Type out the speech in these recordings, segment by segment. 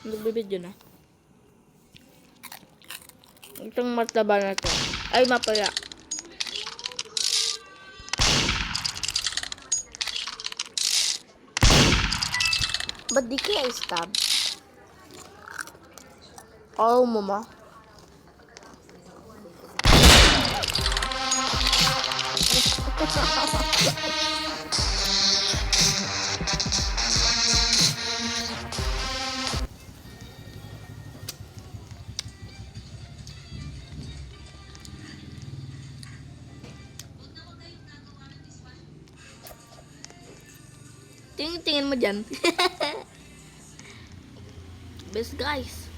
Nagbibidyo na. Itong mataba na to. Ay, mapaya. Ba't di kaya i-stab? Oh, mama. Tingin mo dyan. Best guys.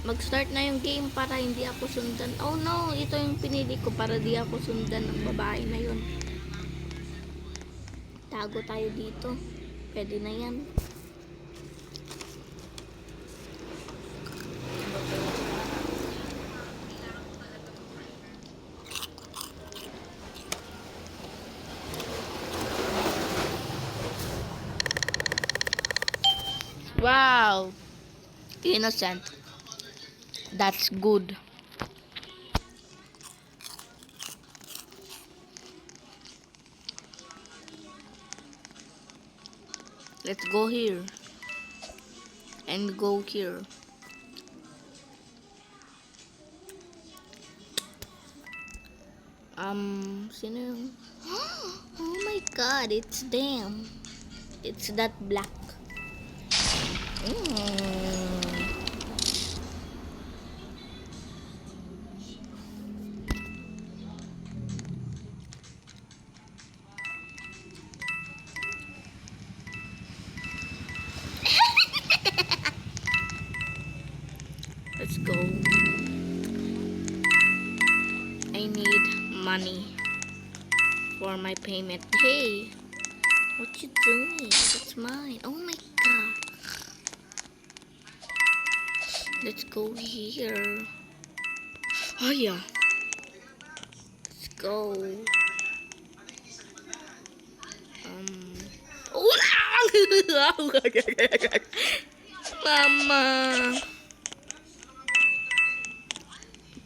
Mag-start na yung game para hindi ako sundan. Oh no, ito yung pinili ko para di ako sundan ng babae na yun. Tago tayo dito. Pwede na yan. Wow! Innocent. That's good. Let's go here. And go here. Sino yung... Oh my god, it's them. It's that black. Let's go. I need money for my payment. Hey, what you doing? That's mine. Oh my god. Let's go here. Oh yeah. Let's go. Mama.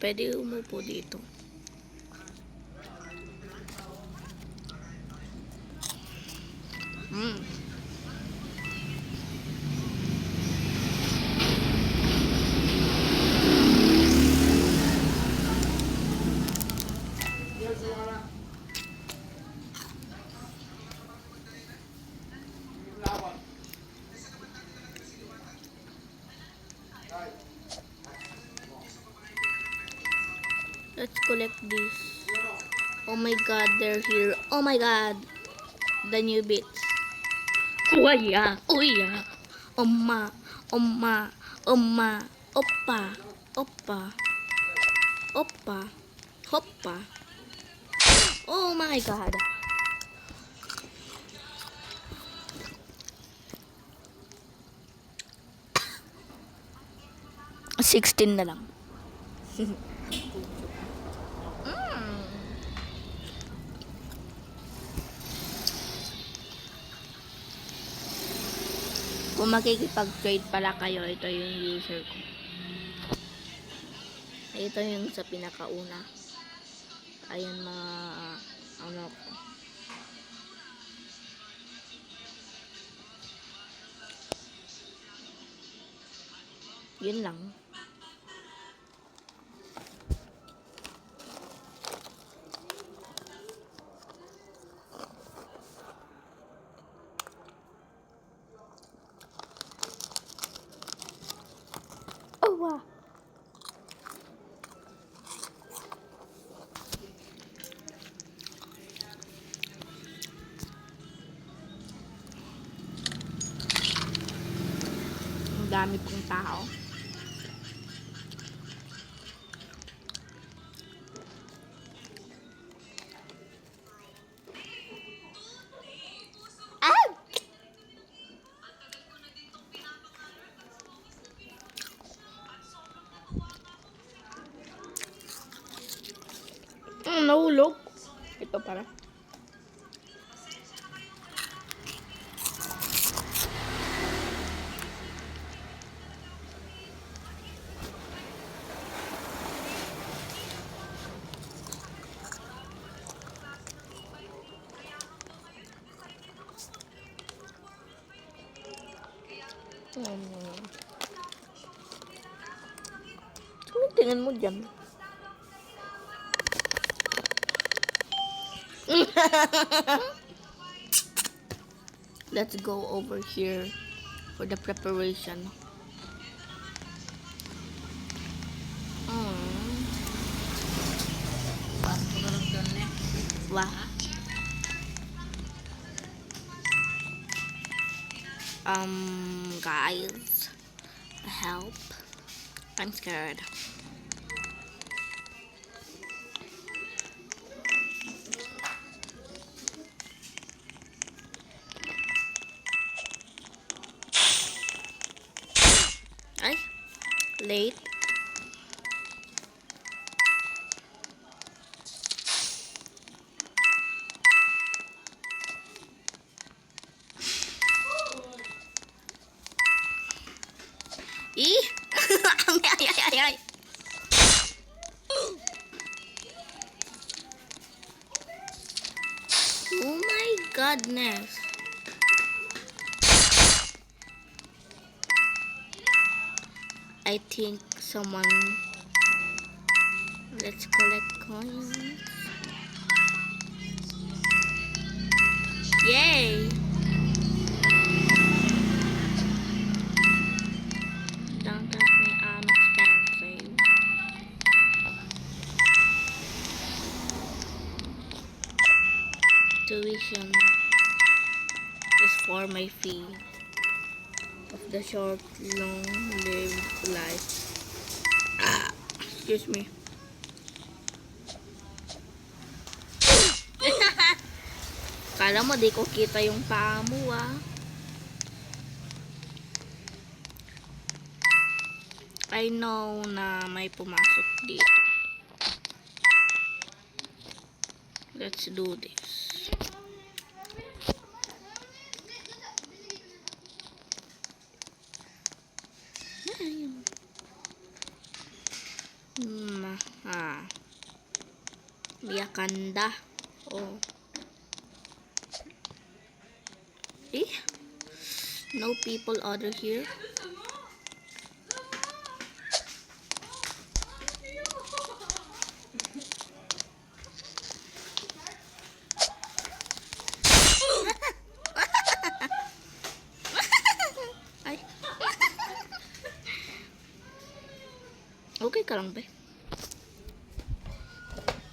Pwede umupo dito. Let's collect this. Oh my god, they're here. Oh my god. The new bits. Oh yeah. Oh yeah. Oma. Oma. Oma. Oppa. Oppa. Oppa. Hoppa. Oh my god. $16 na lang. Kung makikipag-trade pala kayo, ito yung user ko. Ito yung sa pinakauna. Ayan mga ano ko. Yun lang. Oh wow. Ang dami pong tao. Nahulog. Ito para. Tingnan mo dyan. Let's go over here for the preparation. Wow. Guys, help. I'm scared. Ay, late. Ih! Ay. Oh my goodness. I think someone... Let's collect coins. Yay! Don't touch me, I'm expensive. Tuition is for my fee of the short, long-lived life. Excuse me. Kala mo di ko kita yung paa mo, ah. I know na may pumasok dito. Let's do this. Yakanda. Oh. Eh? No people other here. Ay. Okay ka lang ba?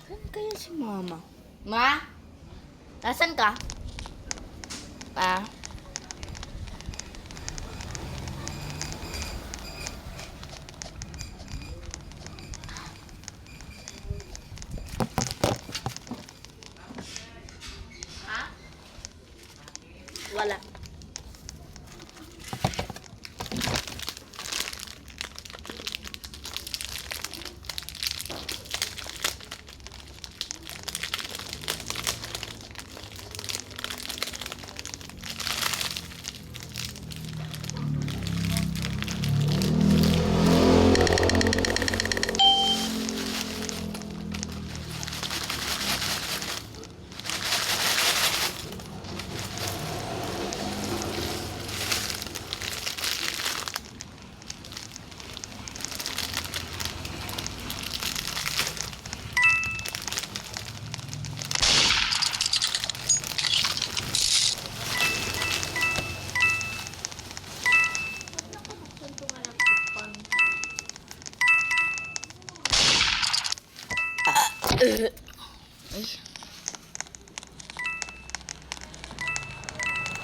Saan kaya si mama? Ma? Nasaan ka? Ma? Ha? Wala.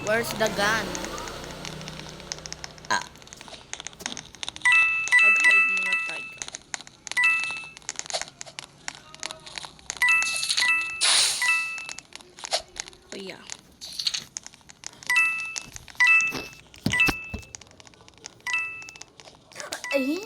Where's the gun? Mag-hide muna tayo. Oh yeah. Ay!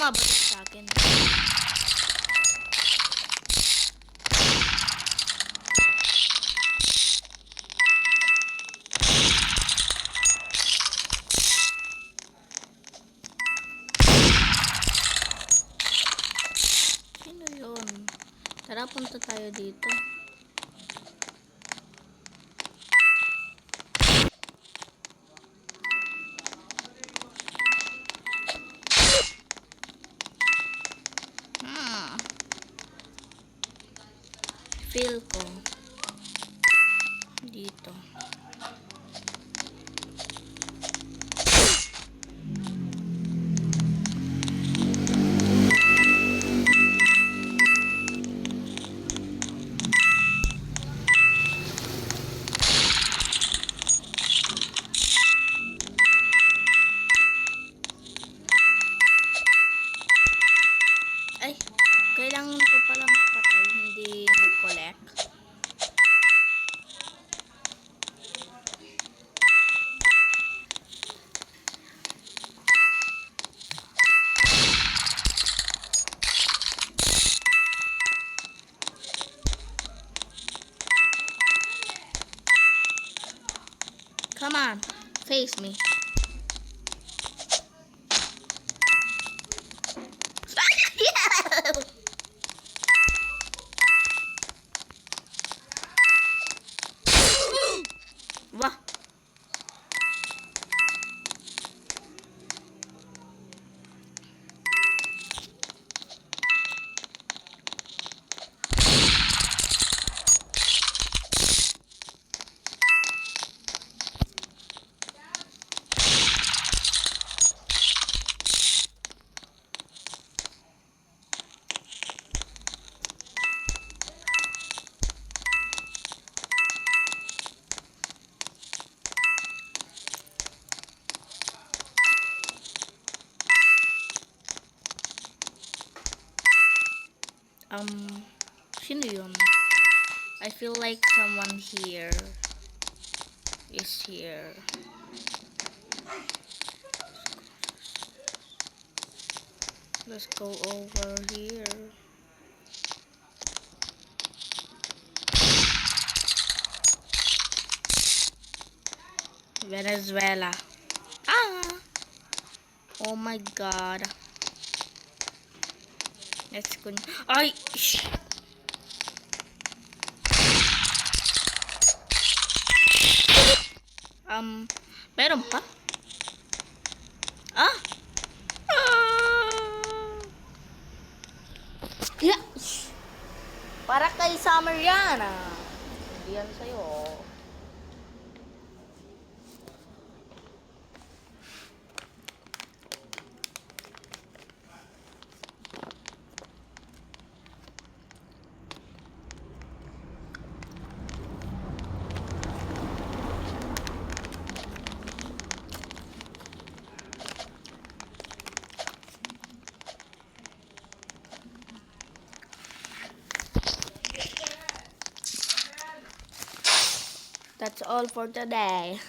bumabato sa akin. Sino yun? Tara, punta tayo dito. Feel ko dito. Ay, kailangan ko pala magpatay, hindi mag-collect. Come on, face me. Wah. Sino yun? I feel like someone here is here. Let's go over here. Venezuela. Ah! Oh my god. Let's go. Ay! Shh. Meron pa? Ah! Yeah. Para kay Summer yan ah. Hindi yan sa'yo. That's all for today.